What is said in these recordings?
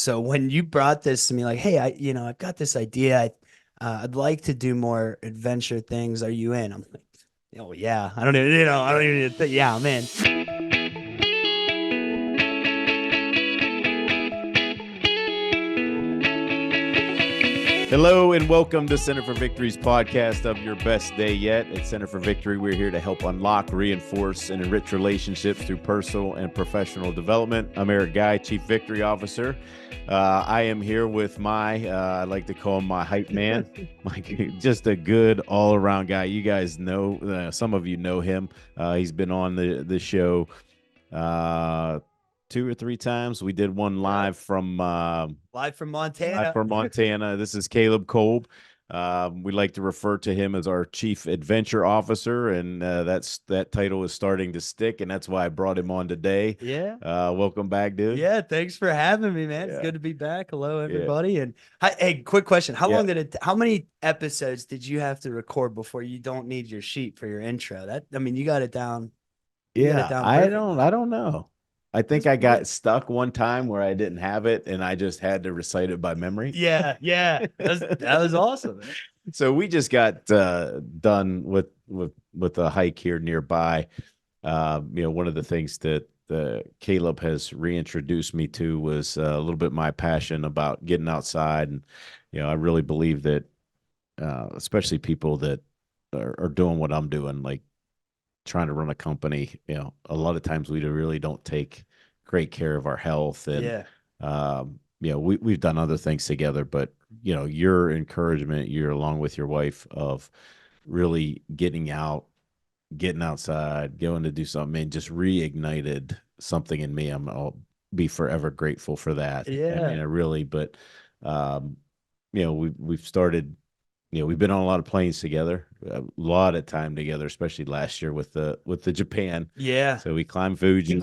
So when you brought this to me, like, hey, I've got this idea. I'd like to do more adventure things. Are you in? I'm like, oh yeah. I don't even think, yeah, I'm in. Hello and welcome to Center for Victory's podcast of Your Best Day Yet. At Center for Victory, we're here to help unlock, reinforce, and enrich relationships through personal and professional development. I'm Eric Guy, Chief Victory Officer. I am here with I like to call him my hype man, just a good all-around guy. You guys know, some of you know him. He's been on the show two or three times. We did one live from Montana. This is Caleb Kolb. We like to refer to him as our Chief Adventure Officer, and that title is starting to stick, and that's why I brought him on today. Yeah. Welcome back, dude. Yeah. Thanks for having me, man. It's good to be back. Hello, everybody. And hey, quick question. How many episodes did you have to record before you don't need your sheet for your intro? You got it down. I don't know. I think I got stuck one time where I didn't have it and I just had to recite it by memory. Yeah. That was awesome, man. So we just got done with a hike here nearby. One of the things that Caleb has reintroduced me to was a little bit my passion about getting outside. And, I really believe that, especially people that are doing what I'm doing, like trying to run a company, a lot of times we really don't take great care of our health. And, we've done other things together, but, your encouragement, you're along with your wife of really getting outside, going to do something, and just reignited something in me. I'll be forever grateful for that. Yeah. I really, but, we've started, we've been on a lot of planes together, a lot of time together, especially last year with the Japan. Yeah. So we climbed Fuji.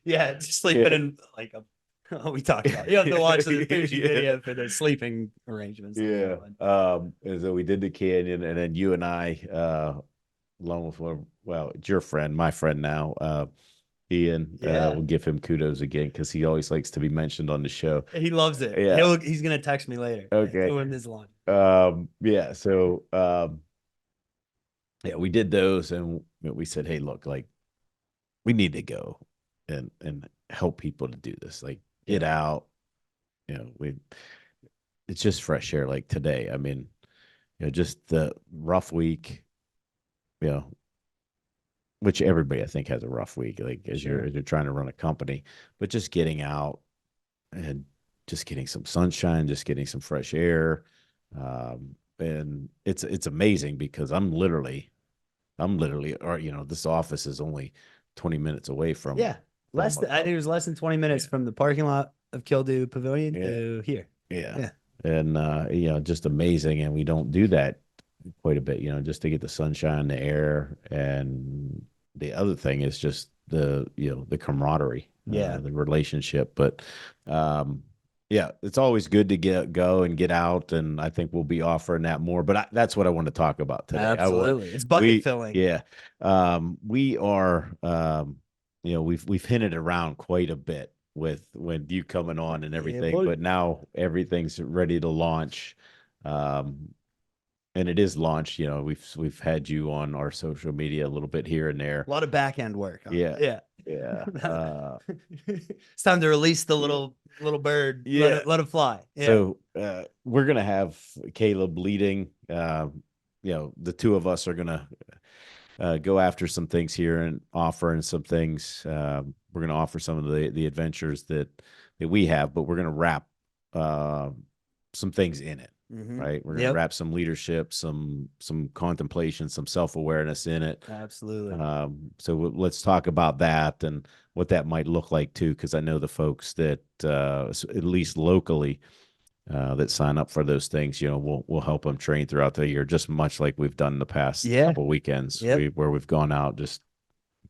Yeah, just sleeping in like a. We talked about. You have to watch the Fuji video for the sleeping arrangements. Yeah. And so we did the canyon, and then you and I, along with it's your friend, my friend now, Ian. We'll give him kudos again because he always likes to be mentioned on the show. He loves it. Yeah. He's gonna text me later. Okay. Doing his line. So we did those, and we said, hey, look, like we need to go and help people to do this, like get out. It's just fresh air. Like today, just the rough week, which everybody I think has a rough week, like as you're trying to run a company, but just getting out and just getting some sunshine, just getting some fresh air. And it's amazing because I'm literally, or this office is only 20 minutes away from. I think it was less than 20 minutes from the parking lot of Kildu Pavilion to here. Yeah. And just amazing. And we don't do that quite a bit, just to get the sunshine, the air. And the other thing is just the camaraderie, the relationship. But it's always good to go and get out, and I think we'll be offering that more. But that's what I want to talk about today. Absolutely, it's bucket filling. Yeah, we are. We've hinted around quite a bit with when you coming on and everything, but now everything's ready to launch. And it is launched. We've had you on our social media a little bit here and there. A lot of back end work. Yeah. It's time to release the little bird. Yeah. Let it fly. Yeah. So we're gonna have Caleb leading. The two of us are gonna go after some things here and offering some things. We're gonna offer some of the adventures that we have, but we're gonna wrap some things in it. Mm-hmm. Right. We're going to wrap some leadership, some contemplation, some self-awareness in it. Absolutely. So let's talk about that and what that might look like too. Cause I know the folks that, at least locally, that sign up for those things, we'll help them train throughout the year, just much like we've done the past couple weekends where we've gone out, just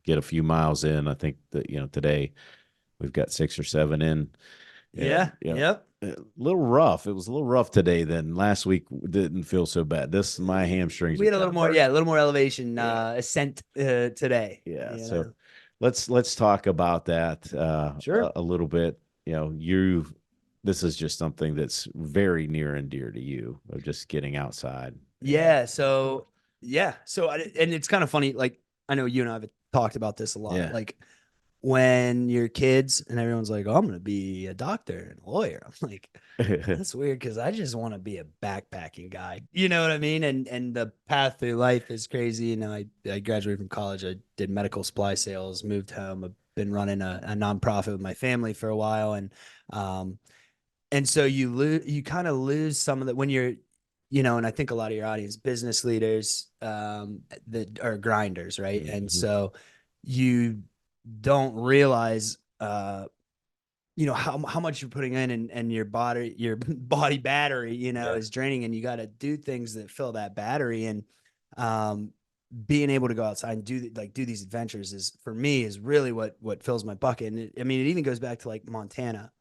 get a few miles in. I think that, today we've got 6 or 7 in. Yep. A little rough. It was a little rough today. Then last week didn't feel so bad. My hamstrings. We had a little more elevation ascent today. Yeah. So let's talk about that. Sure. A little bit. You've this is just something that's very near and dear to you, of just getting outside. Yeah. So yeah. So and it's kind of funny. Like I know you and I have talked about this a lot. Yeah. Like when you're kids and everyone's like, "Oh, I'm going to be a doctor and a lawyer." I'm like, that's weird because I just want to be a backpacking guy. You know what I mean? And the path through life is crazy. You know, I graduated from college. I did medical supply sales, moved home. I've been running a nonprofit with my family for a while, and so you kind of lose some of that when you're, you know, and I think a lot of your audience, business leaders, that are grinders, right? And so you don't realize, you know, how much you're putting in, and your body battery, you know, is draining, and you got to do things that fill that battery. And being able to go outside and do these adventures is, for me, is really what fills my bucket. And I mean, it even goes back to like Montana,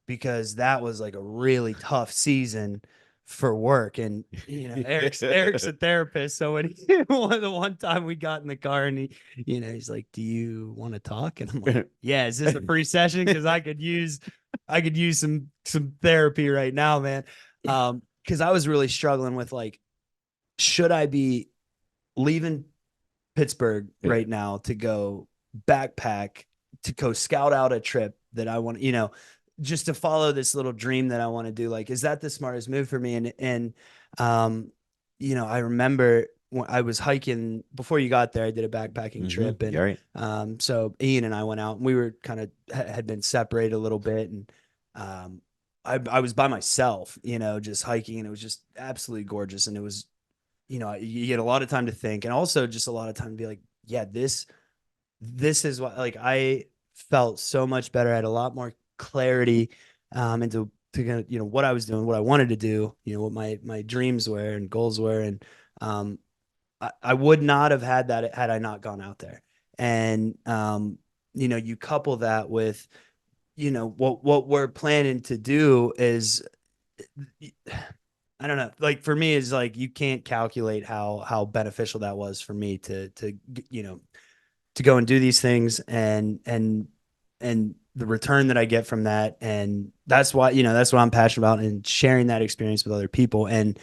because that was like a really tough season for work. And you know, Eric's a therapist, so when the one time we got in the car and he's like, "Do you want to talk?" And I'm like, "Yeah, is this a free session? Because I could use some therapy right now, man." Because I was really struggling with, like, should I be leaving Pittsburgh right now to go backpack, to go scout out a trip that I want, you know, just to follow this little dream that I want to do? Like, is that the smartest move for me? You know, I remember when I was hiking before you got there, I did a backpacking trip, and so Ian and I went out, and we were kind of had been separated a little bit, and I was by myself, you know, just hiking, and it was just absolutely gorgeous, and it was, you know, you get a lot of time to think, and also just a lot of time to be like, yeah, this is what, like, I felt so much better. I had a lot more clarity, into kind of, you know, what I was doing, what I wanted to do, you know, what my dreams were and goals were. And I would not have had that had I not gone out there. And you know, you couple that with, you know, what we're planning to do is, I don't know, like, for me, is like, you can't calculate how beneficial that was for me to you know, to go and do these things, and the return that I get from that. And that's why, you know, that's what I'm passionate about, and sharing that experience with other people, and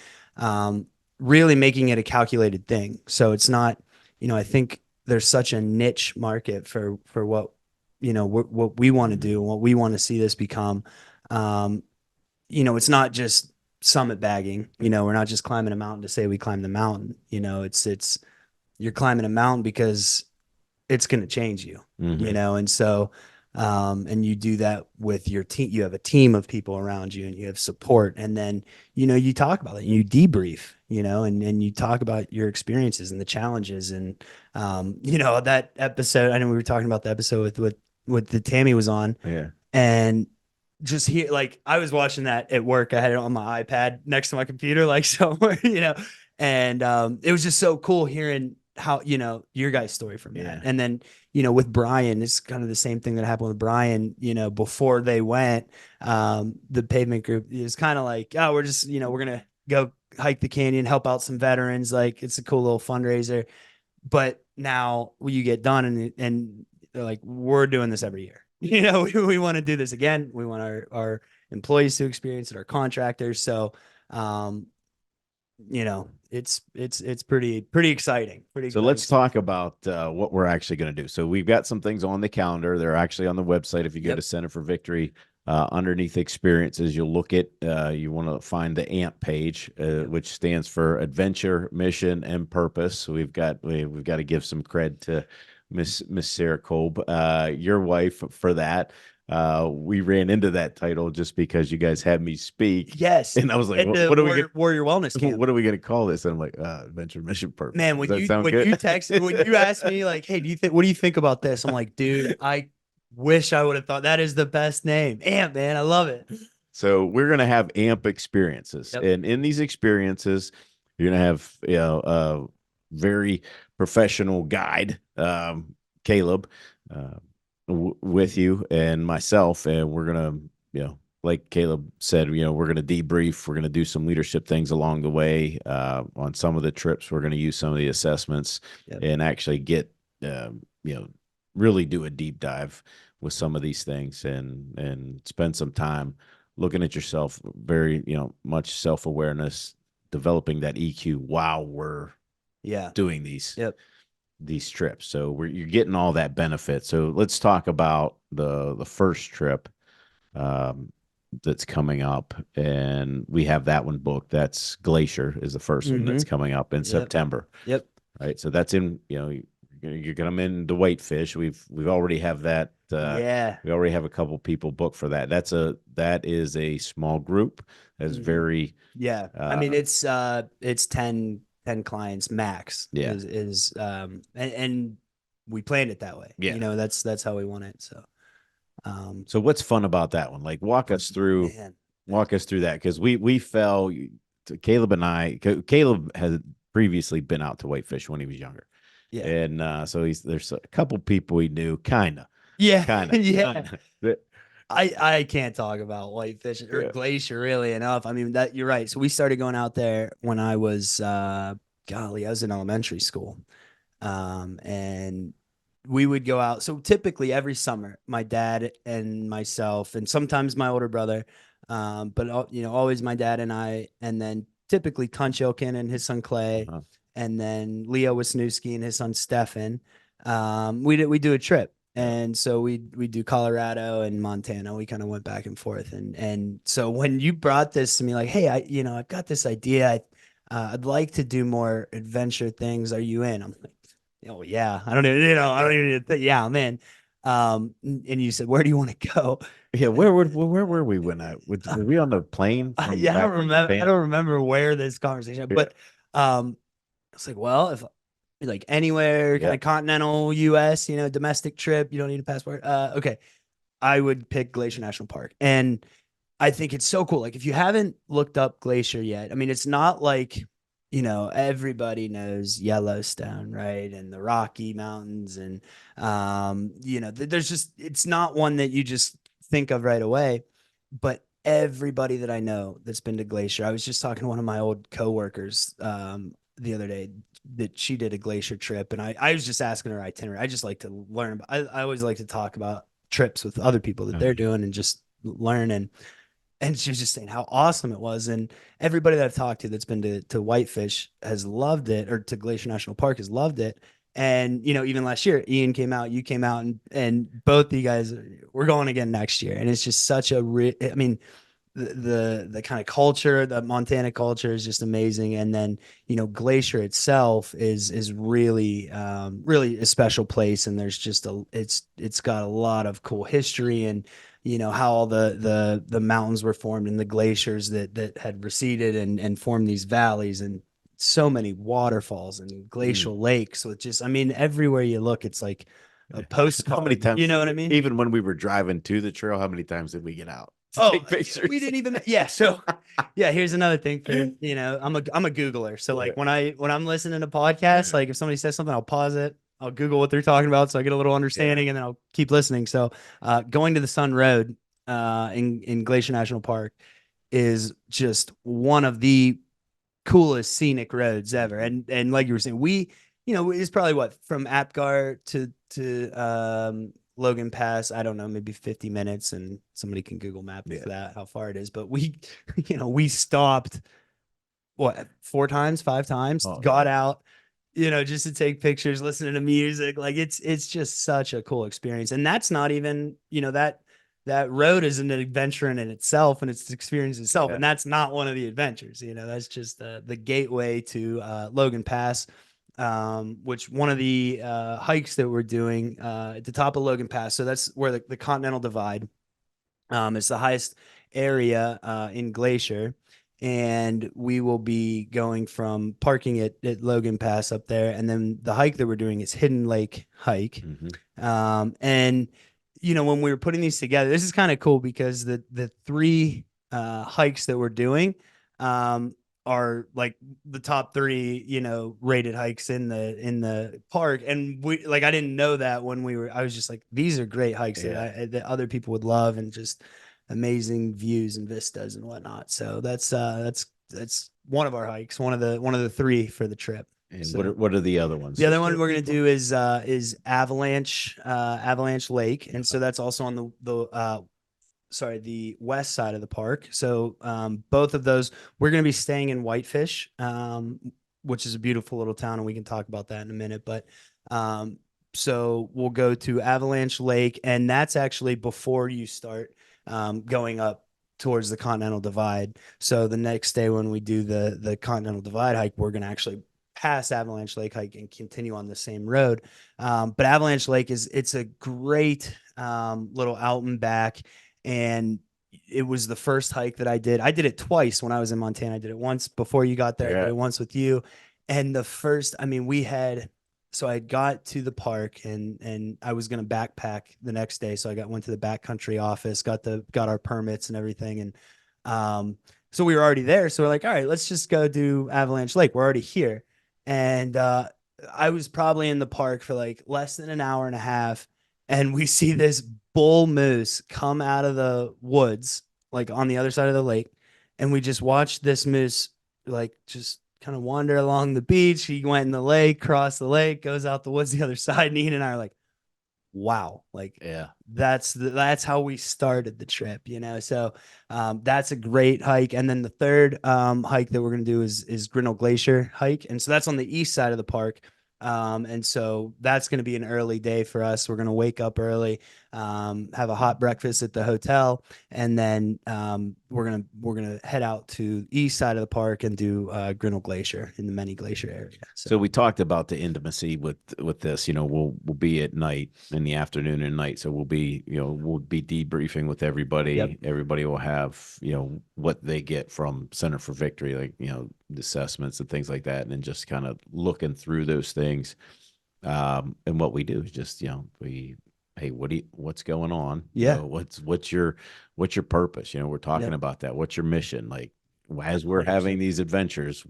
really making it a calculated thing. So it's not, you know, I think there's such a niche market for what, you know, what we want to do and what we want to see this become. You know, it's not just summit bagging, you know, we're not just climbing a mountain to say we climbed the mountain. You know, it's you're climbing a mountain because it's going to change you, you know? And so, and you do that with your team. You have a team of people around you, and you have support. And then, you know, you talk about it, and you debrief, you know, and you talk about your experiences and the challenges. And, you know, that episode, I know we were talking about the episode with the Tammy was on, and just here, like, I was watching that at work. I had it on my iPad next to my computer, like, somewhere, you know, and it was just so cool hearing how, you know, your guys' story from that. And then, you know, with Brian, it's kind of the same thing that happened with Brian, you know, before they went, the Pavement Group is kind of like, oh, we're just, you know, we're going to go hike the canyon, help out some veterans. Like, it's a cool little fundraiser. But now you get done, and they're like, we're doing this every year. You know, we want to do this again. We want our employees to experience it, our contractors. So, you know, it's pretty exciting. So let's talk about what we're actually going to do. So we've got some things on the calendar. They're actually on the website. If you go to Center for Victory, underneath experiences, you'll look at, you want to find the AMP page, which stands for Adventure, Mission, and Purpose. So we've got to give some cred to Miss Sarah Kolb, your wife, for that. We ran into that title just because you guys had me speak. Yes. And I was like, what are we gonna, Warrior Wellness Camp. What are we going to call this? And I'm like, Adventure, Mission, Purpose. Man, when you texted, when you asked me, like, hey, what do you think about this? I'm like, dude, I wish I would have thought that is the best name. AMP, man. I love it. So we're going to have AMP experiences. And in these experiences, you're going to have, you know, a very professional guide, Caleb, with you and myself. And we're going to, you know, like Caleb said, you know, we're going to debrief. We're going to do some leadership things along the way. On some of the trips, we're going to use some of the assessments and actually get, you know, really do a deep dive with some of these things, and spend some time looking at yourself, very, much self-awareness, developing that EQ while we're Yeah. doing Yep. these trips. So you're getting all that benefit. So let's talk about the first trip um, that's coming up, and we have that one booked. That's Glacier is the first one Mm-hmm. that's coming up in Yep. September. Yep. Right. So that's in, you're gonna come in the Whitefish. We've already have that. Yeah. We already have a couple people booked for that. That is a small group. That's Mhm. very Yeah. I mean, it's 10 clients max yeah. and we planned it that way. Yeah. That's how we want it. So, So what's fun about that one? Like man. walk us through that, because we fell to Caleb and I. Caleb had previously been out to Whitefish when he was younger, Yeah. and so there's a couple people he knew, Yeah. kind Yeah. of. I can't talk about Whitefish or Yeah. Glacier really enough. I mean, that you're right. So we started going out there when I was golly, I was in elementary school. And we would go out. So typically every summer, my dad and myself, and sometimes my older brother, but always my dad and I, and then typically Kunchilkin and his son Clay, Uh-huh. and then Leo Wisniewski and his son Stefan. We do a trip. Yeah. And so we do Colorado and Montana. We kind of went back and forth. And so when you brought this to me, like, hey, I've got this idea. I'd like to do more adventure things. Are you in? I'm like, oh yeah, I don't even need to think. Yeah, I'm in. And you said, where do you want to go? Yeah, where were we when were we on the plane from Yeah, I back don't from remember. I Japan? don't remember where this conversation, Yeah. but it's like, well, if like anywhere, kind Yeah. of continental U.S., domestic trip, you don't need a passport. Okay, I would pick Glacier National Park, and I think it's so cool. Like if you haven't looked up Glacier yet, I mean, it's not like, everybody knows Yellowstone, right? And the Rocky Mountains. And, there's just, it's not one that you just think of right away. But everybody that I know that's been to Glacier, I was just talking to one of my old coworkers the other day that she did a Glacier trip. And I was just asking her itinerary. I just like to learn. I always like to talk about trips with other people that they're doing and just learn. And she was just saying how awesome it was. And everybody that I've talked to that's been to Whitefish has loved it, or to Glacier National Park has loved it. And, even last year, Ian came out, you came out, and both of you guys, we're going again next year. And it's just such I mean, the kind of culture, the Montana culture is just amazing. And then, Glacier itself is really, really a special place. And there's just it's got a lot of cool history, and, how all the mountains were formed and the glaciers that had receded and formed these valleys, and so many waterfalls and glacial lakes. With just, I mean, everywhere you look, it's like a postcard. How many times? You know what I mean? Even when we were driving to the trail, how many times did we get out to take pictures? We didn't even. Yeah. So, yeah. Here's another thing for I'm a Googler. So like when I'm listening to podcasts, like if somebody says something, I'll pause it. I'll Google what they're talking about, so I get a little understanding, and then I'll keep listening. So, going to the Sun Road, in Glacier National Park is just one of the coolest scenic roads ever. And like you were saying, it's probably what, from Apgar to Logan Pass, I don't know, maybe 50 minutes, and somebody can Google map that how far it is. But we we stopped what, 4 times, 5 times, got out, just to take pictures, listening to music. Like it's just such a cool experience. And that's not even, that road is an adventure in itself, and it's experience itself. And that's not one of the adventures, that's just the gateway to Logan Pass, which one of the hikes that we're doing at the top of Logan Pass. So that's where the Continental Divide, it's the highest area in Glacier. And we will be going from parking at Logan Pass up there. And then the hike that we're doing is Hidden Lake Hike. And when we were putting these together, this is kind of cool because the three hikes that we're doing are like the top three, rated hikes in the park. And I didn't know that I was just like, these are great hikes that other people would love, and just amazing views and vistas and whatnot. So that's one of our hikes, one of the three for the trip. And So, what are the other ones? the other one we're gonna do is Avalanche Lake, and so that's also on the the west side of the park. So both of those, we're going to be staying in Whitefish, which is a beautiful little town, and we can talk about that in a minute. But um, so we'll go to Avalanche Lake, and that's actually before you start going up towards the Continental Divide. So the next day when we do the Continental Divide hike, we're going to actually pass Avalanche Lake hike and continue on the same road. But Avalanche Lake it's a great little out and back, and it was the first hike that I did. I did it twice when I was in Montana. I did it once before you got there. I did it once with you. And the first, I mean, so I got to the park and I was going to backpack the next day. So I went to the backcountry office, got our permits and everything. And so we were already there. So we're like, all right, let's just go do Avalanche Lake. We're already here. And I was probably in the park for like less than an hour and a half. And we see this bull moose come out of the woods, like on the other side of the lake. And we just watched this moose, like just kind of wander along the beach. He went in the lake, crossed the lake, goes out the woods the other side. And Ian and I are like, wow, like, Yeah, that's how we started the trip, you know? So that's a great hike. And then the third hike that we're going to do is Grinnell Glacier hike. And so that's on the east side of the park. And so that's going to be an early day for us. We're going to wake up early, have a hot breakfast at the hotel, and then we're gonna head out to east side of the park and do Grinnell Glacier in the Many Glacier area. So we talked about the intimacy with this. You know, we'll be at night, in the afternoon and night. So we'll be debriefing with everybody. Yep. Everybody will have, what they get from Center for Victory, like, the assessments and things like that, and then just kind of looking through those things. And what we do is just, hey, what's going on? Yeah. What's your purpose? We're talking about that. What's your mission? Like, as we're having these adventures,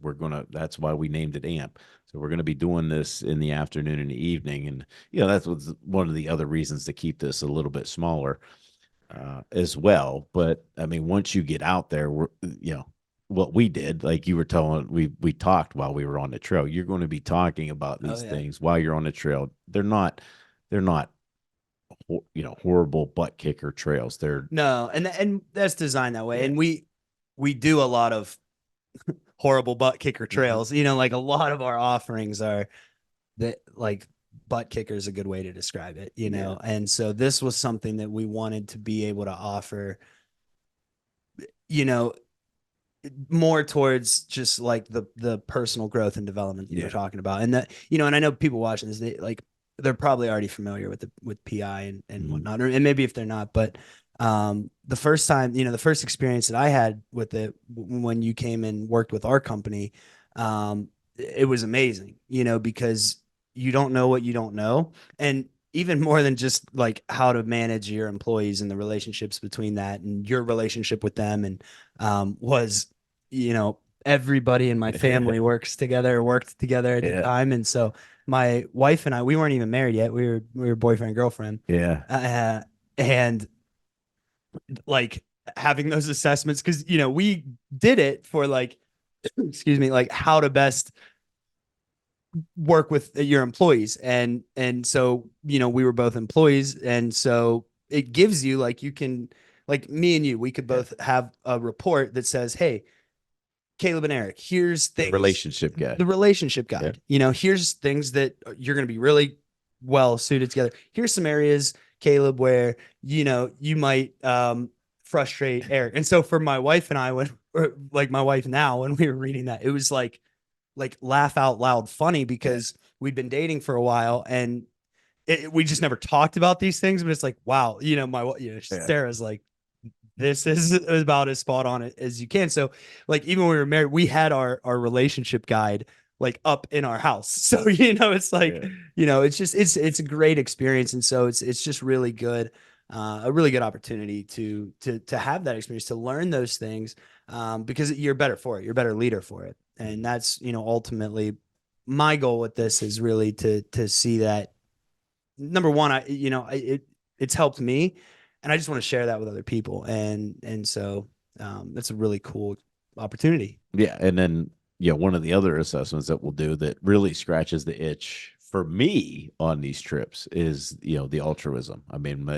that's why we named it AMP. So we're going to be doing this in the afternoon and the evening. And, that's one of the other reasons to keep this a little bit smaller as well. But I mean, once you get out there, what we did, like you were telling, we talked while we were on the trail. You're going to be talking about these things while you're on the trail. They're not horrible butt kicker trails. No, and that's designed that way. Yeah. And we do a lot of horrible butt kicker trails. Like a lot of our offerings are that, like, butt kicker is a good way to describe it, Yeah. And so this was something that we wanted to be able to offer, more towards just like the personal growth and development that you're talking about. And that, and I know people watching this, they're probably already familiar with PI and whatnot, and maybe if they're not, but the first time, the first experience that I had with it when you came and worked with our company, it was amazing, because you don't know what you don't know. And even more than just like how to manage your employees and the relationships between that and your relationship with them. And was, everybody in my family worked together at the time. And so my wife and I, we weren't even married yet. We were boyfriend and girlfriend. Yeah. And like having those assessments, because, we did it for like, excuse me, like how to best work with your employees. And so, we were both employees. And so it gives you, like, you can, like me and you, we could both have a report that says, hey, Caleb and Eric, here's things, the relationship guide, here's things that you're going to be really well suited together. Here's some areas, Caleb, where, you might frustrate Eric. And so for my wife and I, when we were reading that, it was like laugh out loud funny, because we'd been dating for a while and we just never talked about these things. But it's like, wow, Sarah's like, this is about as spot on as you can. So like, even when we were married, we had our relationship guide like up in our house. So, it's like, it's just, it's a great experience. And so it's just really good, a really good opportunity to have that experience, to learn those things, because you're better for it. You're a better leader for it. And that's, ultimately my goal with this is really to see that, number one, it's helped me, and I just want to share that with other people. And so that's a really cool opportunity. Yeah. And then, one of the other assessments that we'll do that really scratches the itch for me on these trips is, the altruism. I mean,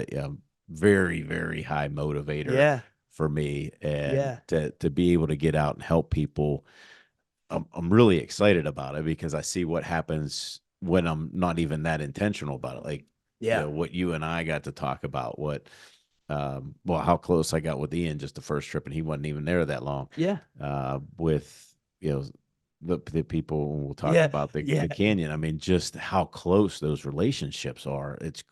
very, very high motivator Yeah. for me. And Yeah. to be able to get out and help people, I'm really excited about it because I see what happens when I'm not even that intentional about it. Like, Yeah. what you and I got to talk about, well, how close I got with Ian just the first trip, and he wasn't even there that long. Yeah. With, the people, we'll talk Yeah. about Yeah. the canyon. I mean, just how close those relationships are. It's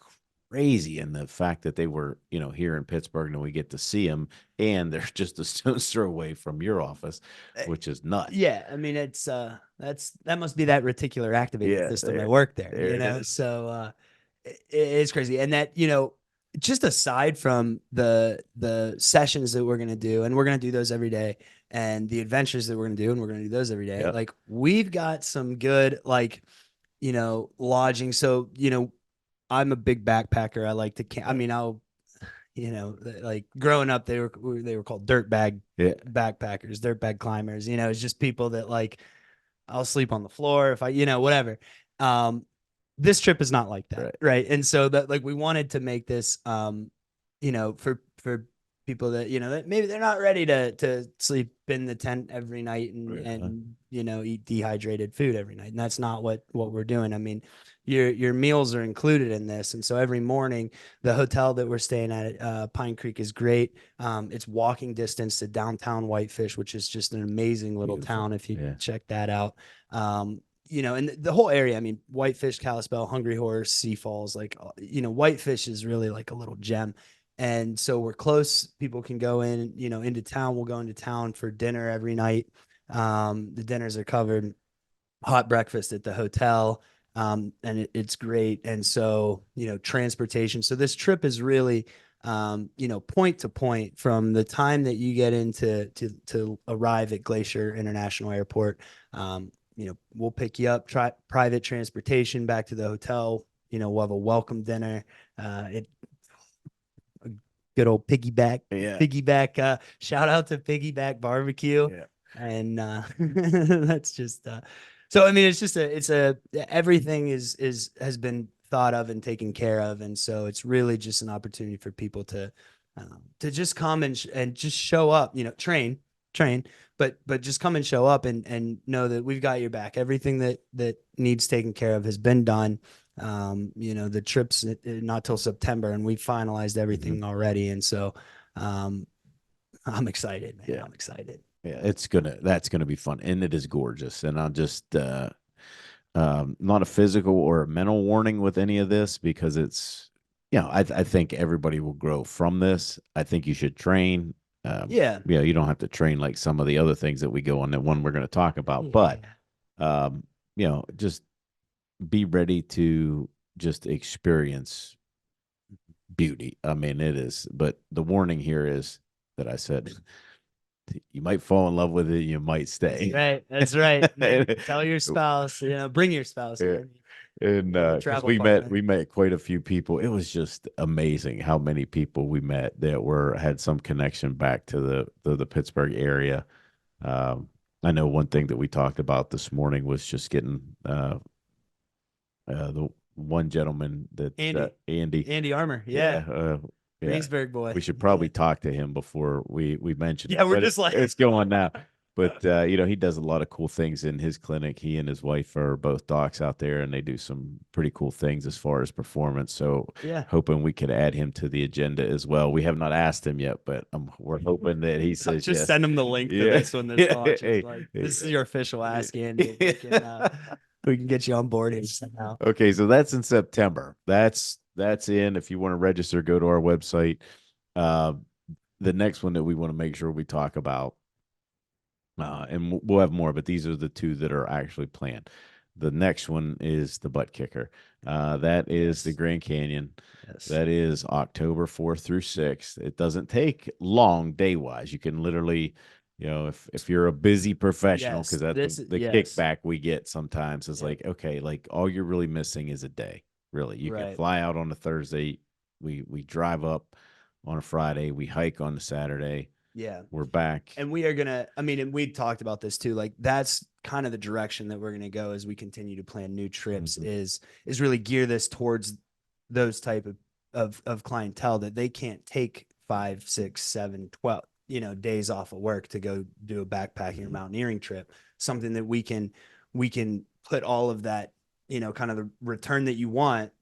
crazy. And the fact that they were, here in Pittsburgh and we get to see them, and they're just a stone's throw away from your office, Uh, which is nuts. Yeah, I mean it's that must be that reticular activating Yeah, system at work there, there it is. So it's crazy. And that, just aside from the sessions that we're gonna do, and we're gonna do those every day, and the adventures that we're gonna do, and we're gonna do those every day, Yep. like we've got some good, like, lodging. So, I'm a big backpacker. I like to I mean, like growing up, they were called dirtbag Yeah. backpackers, dirtbag climbers. It's just people that, like, I'll sleep on the floor if I, whatever. Um, this trip is not like that, Right. right? And so that, like, we wanted to make this, for people that, that maybe they're not ready to sleep in the tent every night and Yeah. eat dehydrated food every night. And that's not what we're doing. I mean, your meals are included in this, and so every morning, the hotel that we're staying at, Pine Creek, is great. It's walking distance to downtown Whitefish, which is just an amazing little Beautiful. town if you Yeah. check that out. And the whole area, I mean, Whitefish, Kalispell, Hungry Horse, Sioux Falls, like, Whitefish is really like a little gem. And so we're close. People can go in, into town. We'll go into town for dinner every night. The dinners are covered, hot breakfast at the hotel. And it's great. And so, transportation. So this trip is really, point to point from the time that you get into to arrive at Glacier International Airport. We'll pick you up, try private transportation back to the hotel. We'll have a welcome dinner. It a good old Yeah. piggyback. Shout out to Piggyback Barbecue. Yeah. And that's just so, I mean, it's just everything has been thought of and taken care of. And so it's really just an opportunity for people to just come and just show up, train, but just come and show up and know that we've got your back. Everything that needs taken care of has been done. The trip's not till September, and we finalized everything already. And so, I'm excited, man. Yeah. I'm excited. Yeah, that's gonna be fun, and it is gorgeous. And I'll just not a physical or a mental warning with any of this, because it's, I think everybody will grow from this. I think you should train. Yeah. You don't have to train like some of the other things that we go on, that one we're going to talk about, but just be ready to just experience beauty. I mean, it is, but the warning here is that I said, you might fall in love with it, you might stay. That's right. Tell your spouse, bring your spouse. Yeah. And because we met quite a few people. It was just amazing how many people we met that had some connection back to the Pittsburgh area. I know one thing that we talked about this morning was just getting the one gentleman that Andy Armour. Yeah. Greensburg boy. We should probably talk to him before we mention it. Yeah, we're just like, it's going now. But he does a lot of cool things in his clinic. He and his wife are both docs out there, and they do some pretty cool things as far as performance. So hoping we could add him to the agenda as well. We have not asked him yet, but we're hoping that he says just yes. send him the link to this when this launches. Like, this is your official Ask Andy. We can get you on board here somehow. Okay, so that's in September. That's in. If you want to register, go to our website. The next one that we want to make sure we talk about, and we'll have more, but these are the two that are actually planned. The next one is the Butt Kicker. That is the Grand Canyon. Yes. That is October 4th through 6th. It doesn't take long day-wise. You can literally, if you're a busy professional, because that's the kickback we get sometimes is like, okay, like all you're really missing is a day. Really, you can fly out on a Thursday. We drive up on a Friday. We hike on a Saturday. Yeah, we're back. And we are gonna, and we talked about this too. Like, that's kind of the direction that we're gonna go as we continue to plan new trips. Is really gear this towards those type of of clientele that they can't take 5, 6, 7, 12, days off of work to go do a backpacking or mountaineering trip. Something that we can put all of that, kind of the return that you want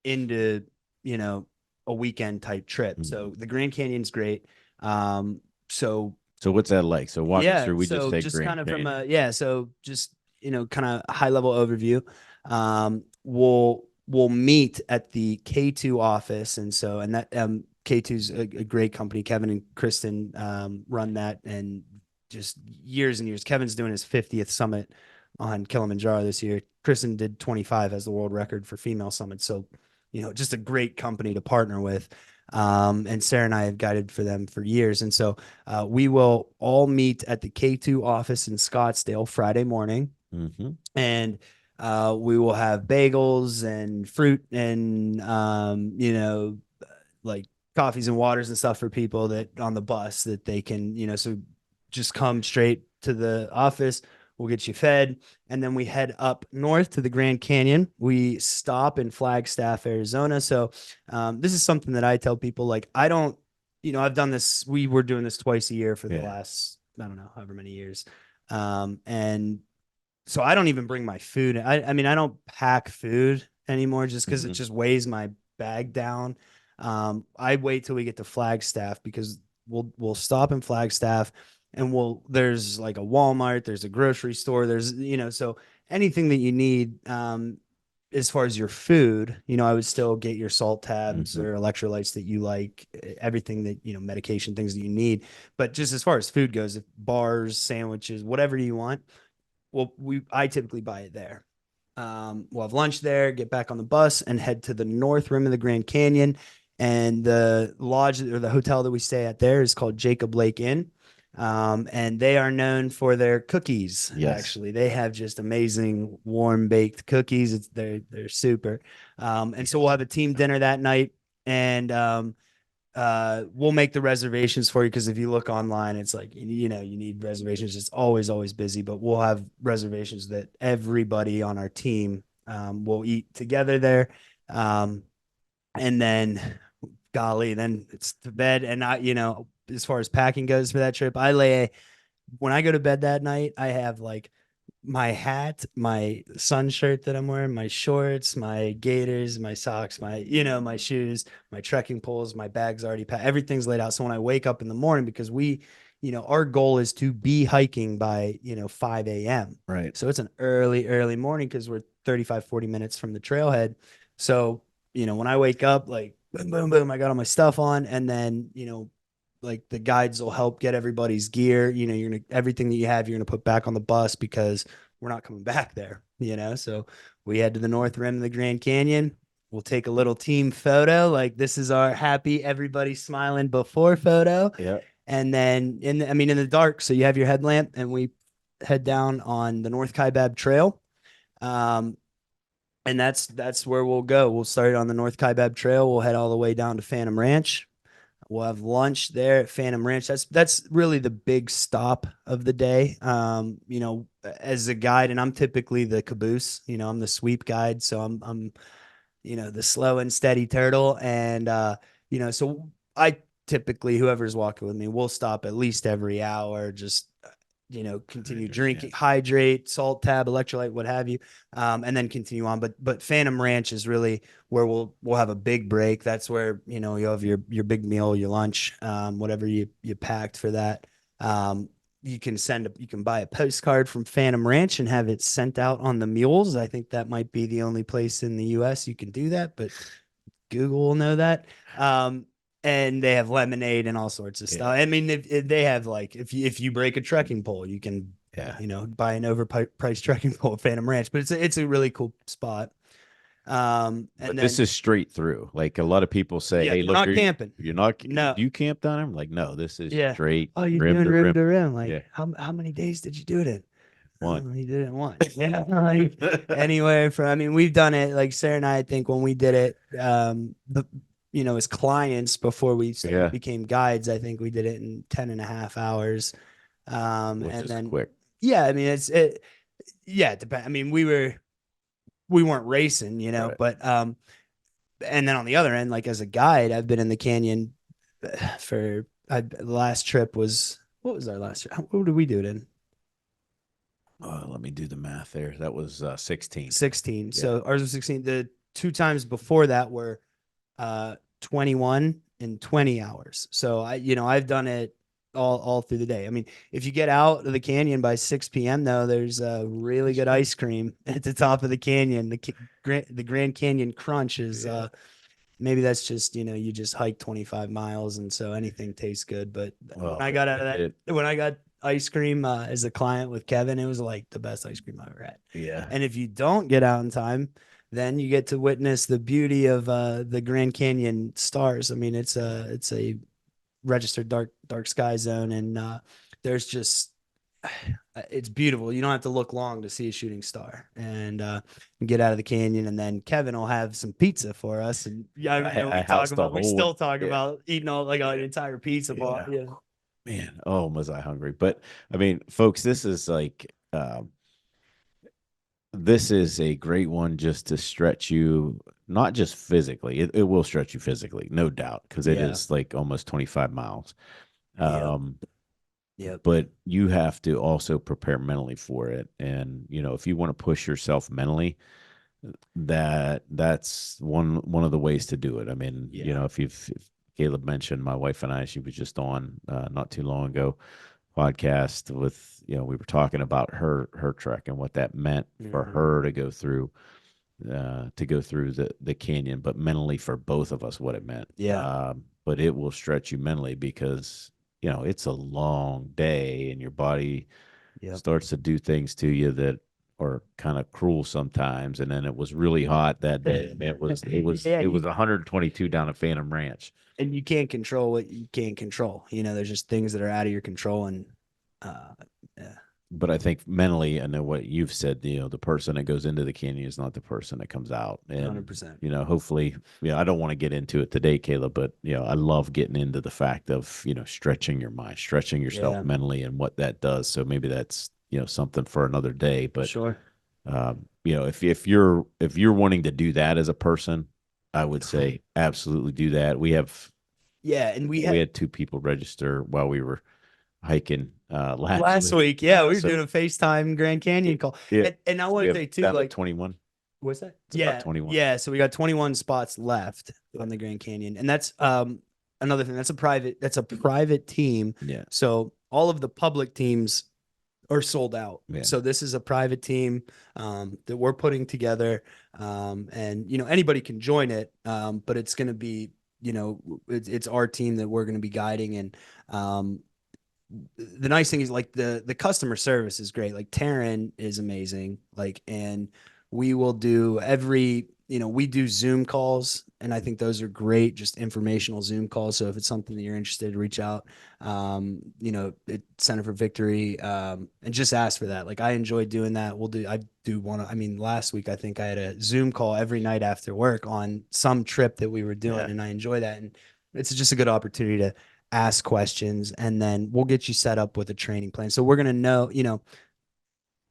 into, you know, a weekend type trip. Mhm. So the Grand Canyon's great. So So what's that like? So walk us yeah, through. We just so said just Grand kind of from Canyon. a yeah, so just kind of high level overview. We'll meet at the K2 office, and that K2 is a great company. Kevin and Kristen run that, and just years and years. Kevin's doing his 50th summit on Kilimanjaro this year. Kristen did 25 as the world record for female summits. So, just a great company to partner with. And Sarah and I have guided for them for years, and so we will all meet at the K2 office in Scottsdale Friday morning, Mm-hmm. and we will have bagels and fruit and like coffees and waters and stuff for people that on the bus that they can, so just come straight to the office. We'll get you fed. And then we head up north to the Grand Canyon. We stop in Flagstaff, Arizona. So this is something that I tell people, like, I don't, I've done this. We were doing this twice a year for the Yeah. last, I don't know, however many years. And so I don't even bring my food. I mean, I don't pack food anymore just because it Mhm. just weighs my bag down. I wait till we get to Flagstaff because we'll stop in Flagstaff, and there's like a Walmart, there's a grocery store, there's so anything that you need as far as your food, I would still get your salt tabs Mhm. or electrolytes that you like, everything that medication, things that you need. But just as far as food goes, if bars, sandwiches, whatever you want, well, I typically buy it there. We'll have lunch there, get back on the bus, and head to the north rim of the Grand Canyon. And the lodge or the hotel that we stay at there is called Jacob Lake Inn. And they are known for their cookies. Yes. Actually, they have just amazing warm baked cookies. They're super. And so we'll have a team dinner that night, and we'll make the reservations for you, because if you look online, it's like, you need reservations. It's always busy, but we'll have reservations that everybody on our team will eat together there. Um, and then, golly, then it's to bed. And as far as packing goes for that trip, when I go to bed that night, I have like my hat, my sun shirt that I'm wearing, my shorts, my gaiters, my socks, my shoes, my trekking poles, my bag's already packed. Everything's laid out. So when I wake up in the morning, because our goal is to be hiking by, 5 a.m. Right. So it's an early morning because we're 35, 40 minutes from the trailhead. So, when I wake up, like boom, boom, boom, I got all my stuff on, and then, like the guides will help get everybody's gear. Everything that you have, you're gonna put back on the bus because we're not coming back there. So we head to the north rim of the Grand Canyon. We'll take a little team photo. Like, this is our happy, everybody smiling before photo. Yeah. And then in the dark, so you have your headlamp, and we head down on the North Kaibab Trail. Um, and that's where we'll go. We'll start on the North Kaibab Trail. We'll head all the way down to Phantom Ranch. We'll have lunch there at Phantom Ranch. That's really the big stop of the day. As a guide, and I'm typically the caboose. I'm the sweep guide, so I'm the slow and steady turtle. And so I typically, whoever's walking with me, we'll stop at least every hour, just continue drinking, hydrate, salt tab, electrolyte, what have you, and then continue on. But Phantom Ranch is really where we'll have a big break. That's where you have your big meal, your lunch, whatever you packed for that. You can buy a postcard from Phantom Ranch and have it sent out on the mules. I think that might be the only place in the U.S. you can do that, but Google will know that. And they have lemonade and all sorts of stuff. I mean, if they have, like, if you break a trekking pole, you can buy an overpriced trekking pole at Phantom Ranch. But it's a really cool spot. But And this then is straight through. Like a lot of people say, yeah, "Hey, we're look, not camping. you're not. No. Do you camp down there?" I'm like, "No, this is Yeah. straight Oh, you're rim doing to rim rim." to rim. Like, Yeah, how many days did you do it in? one. Oh, he did it once. Yeah. Like, anywhere from, I mean, we've done it, like Sarah and I think when we did it, as clients before we Yeah, became guides, I think we did it in 10 and a half hours. which And is then, quick. yeah, I mean, yeah, it depends. I mean, we weren't racing, Right. but, and then on the other end, like as a guide, I've been in the canyon the last trip was, what was our last trip? What did we do it in? Let me do the math there. That was 16. 16. Yeah. So ours was 16. The 2 times before that were 21 and 20 hours. So I've done it all through the day. I mean, if you get out of the canyon by 6 p.m. though, there's a really good ice cream at the top of the canyon. The Grand Canyon Crunch is maybe that's just, you just hike 25 miles and so anything tastes good. But when I got out of that, when I got ice cream as a client with Kevin, it was like the best ice cream I ever had. Yeah. And if you don't get out in time, then you get to witness the beauty of the Grand Canyon stars. I mean, it's a registered dark sky zone, and there's just it's beautiful. You don't have to look long to see a shooting star, and get out of the canyon. And then Kevin will have some pizza for us. And we still talk about eating all like an entire pizza bar. Yeah. Man, oh, was I hungry? But I mean, folks, this is like this is a great one just to stretch you, not just physically. It will stretch you physically, no doubt, because it is like almost 25 miles. But you have to also prepare mentally for it. And, if you want to push yourself mentally, that's one of the ways to do it. I mean, if Caleb mentioned my wife and I, she was just on not too long ago podcast with, we were talking about her trek and what that meant for her to go through the canyon, but mentally for both of us, what it meant. But it will stretch you mentally because, it's a long day and your body starts to do things to you that are kind of cruel sometimes. And then it was really hot that day. It was 122 down at Phantom Ranch. And you can't control what you can't control. There's just things that are out of your control. And but I think mentally, I know what you've said, the person that goes into the canyon is not the person that comes out. And 100%. Hopefully, I don't want to get into it today, Caleb, but I love getting into the fact of, stretching your mind, stretching yourself mentally and what that does. So maybe that's, something for another day. But sure. If you're wanting to do that as a person, I would say absolutely do that. We had 2 people register while we were hiking last week. Yeah, we were doing a FaceTime Grand Canyon call. Yeah. And I want to say too, like 21. What's that? About 21. Yeah. So we got 21 spots left on the Grand Canyon. And that's another thing. That's a private team. Yeah. So all of the public teams are sold out. Yeah. So this is a private team that we're putting together. And anybody can join it. But it's gonna be, it's our team that we're gonna be guiding. And the nice thing is like the customer service is great. Like Taryn is amazing. And we will do we do Zoom calls, and I think those are great, just informational Zoom calls. So if it's something that you're interested, reach out, Center for Victory, and just ask for that. Like I enjoy doing that. Last week, I think I had a Zoom call every night after work on some trip that we were doing, and I enjoy that. And it's just a good opportunity to ask questions, and then we'll get you set up with a training plan. So we're going to know,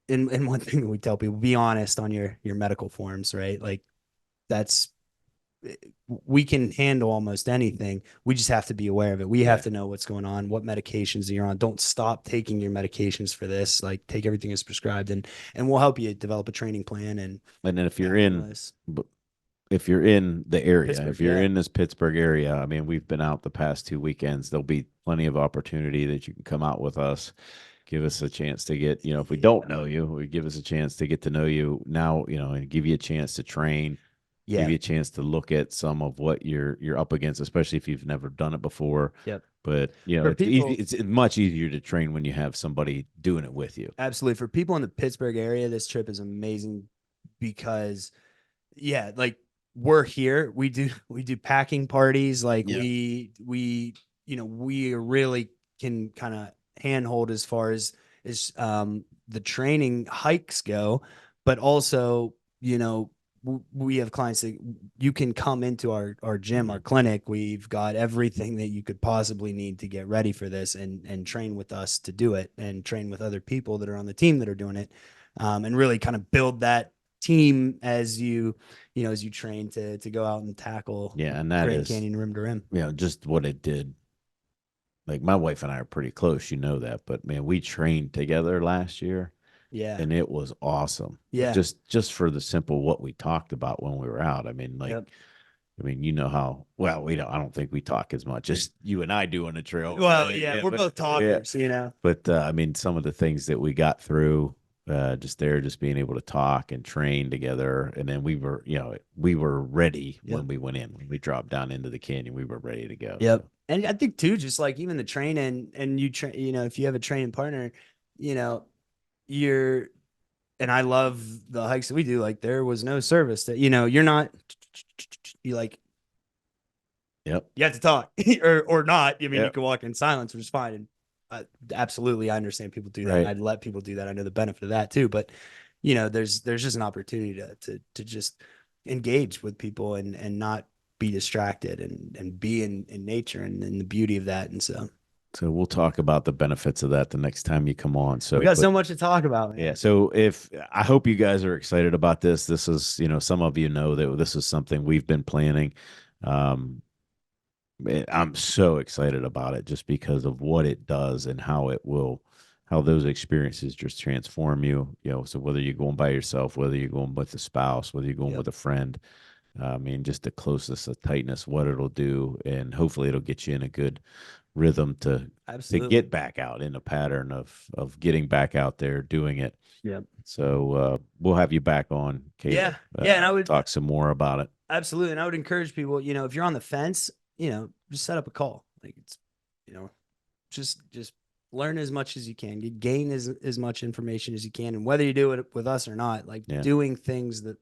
and one thing that we tell people, be honest on your medical forms, right? Like we can handle almost anything. We just have to be aware of it. We have to know what's going on, what medications you're on. Don't stop taking your medications for this. Like take everything as prescribed, and we'll help you develop a training plan. And then if you're in the area, if you're in this Pittsburgh area, I mean, we've been out the past 2 weekends. There'll be plenty of opportunity that you can come out with us. Give us a chance to get, if we don't know you, we give us a chance to get to know you now, and give you a chance to train, give you a chance to look at some of what you're up against, especially if you've never done it before. But it's much easier to train when you have somebody doing it with you. Absolutely. For people in the Pittsburgh area, this trip is amazing because like we're here. We do packing parties. Like we really can kind of handhold as far as the training hikes go, but also, we have clients that you can come into our gym, our clinic. We've got everything that you could possibly need to get ready for this and train with us to do it, and train with other people that are on the team that are doing it. And really kind of build that team as as you train to go out and tackle Yeah, and that Grand is, Canyon rim to rim. just what it did. Like my wife and I are pretty close, you know that, but man, we trained together last year Yeah. and it was awesome. Yeah. Just for the simple what we talked about when we were out. I mean, Yep. you know how well we don't. I don't think we talk as much as you and I do on the trail. Well, yeah, we're but, both talkers, But I mean, some of the things that we got through, just being able to talk and train together, and then we were ready Yep. when we went in. When we dropped down into the canyon, we were ready to go. Yep. So. And I think too, just like even the training and you train, if you have a training partner, you know, you're, and I love the hikes that we do. Like there was no service that, you're not, you like, Yep. you have to talk or not. I mean, you Yep. can walk in silence, which is fine. And absolutely, I understand people do that. Right. And I'd let people do that. I know the benefit of that too. But there's just an opportunity to just engage with people and not be distracted and be in nature and the beauty of that. And so we'll talk about the benefits of that the next time you come on. So we got so much to talk about, man. Yeah. So I hope you guys are excited about this. This is, some of you know that this is something we've been planning. I'm so excited about it just because of what it does and how those experiences just transform you. So whether you're going by yourself, whether you're going with a spouse, whether you're going with a friend, I mean, just the closeness, the tightness, what it'll do, and hopefully it'll get you in a good rhythm to get back out in a pattern of getting back out there doing it. Yep. So we'll have you back on, Caleb. Yeah. Yeah. And I would talk some more about it. Absolutely. And I would encourage people, if you're on the fence, just set up a call. Like it's, just learn as much as you can, gain as much information as you can. And whether you do it with us or not, like doing things that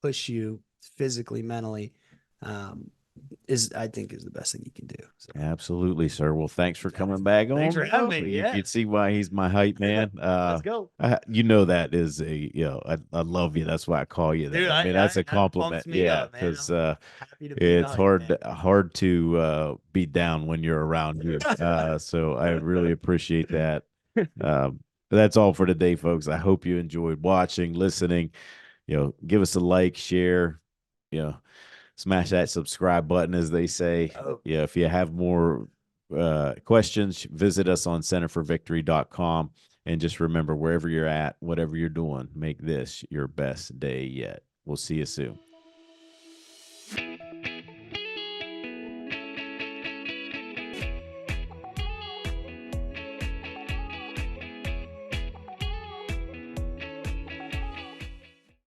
push you physically, mentally, I think is the best thing you can do. So. Absolutely, sir. Well, thanks for coming back on. Thanks for having me. You can see why he's my hype man. Let's go. That is I love you. That's why I call you that. Dude, I mean, that's a compliment. Yeah, because it's hard to be down when you're around you. So I really appreciate that. That's all for today, folks. I hope you enjoyed watching, listening. Give us a like, share. Smash that subscribe button, as they say. Yeah, if you have more questions, visit us on centerforvictory.com. And just remember, wherever you're at, whatever you're doing, make this your best day yet. We'll see you soon.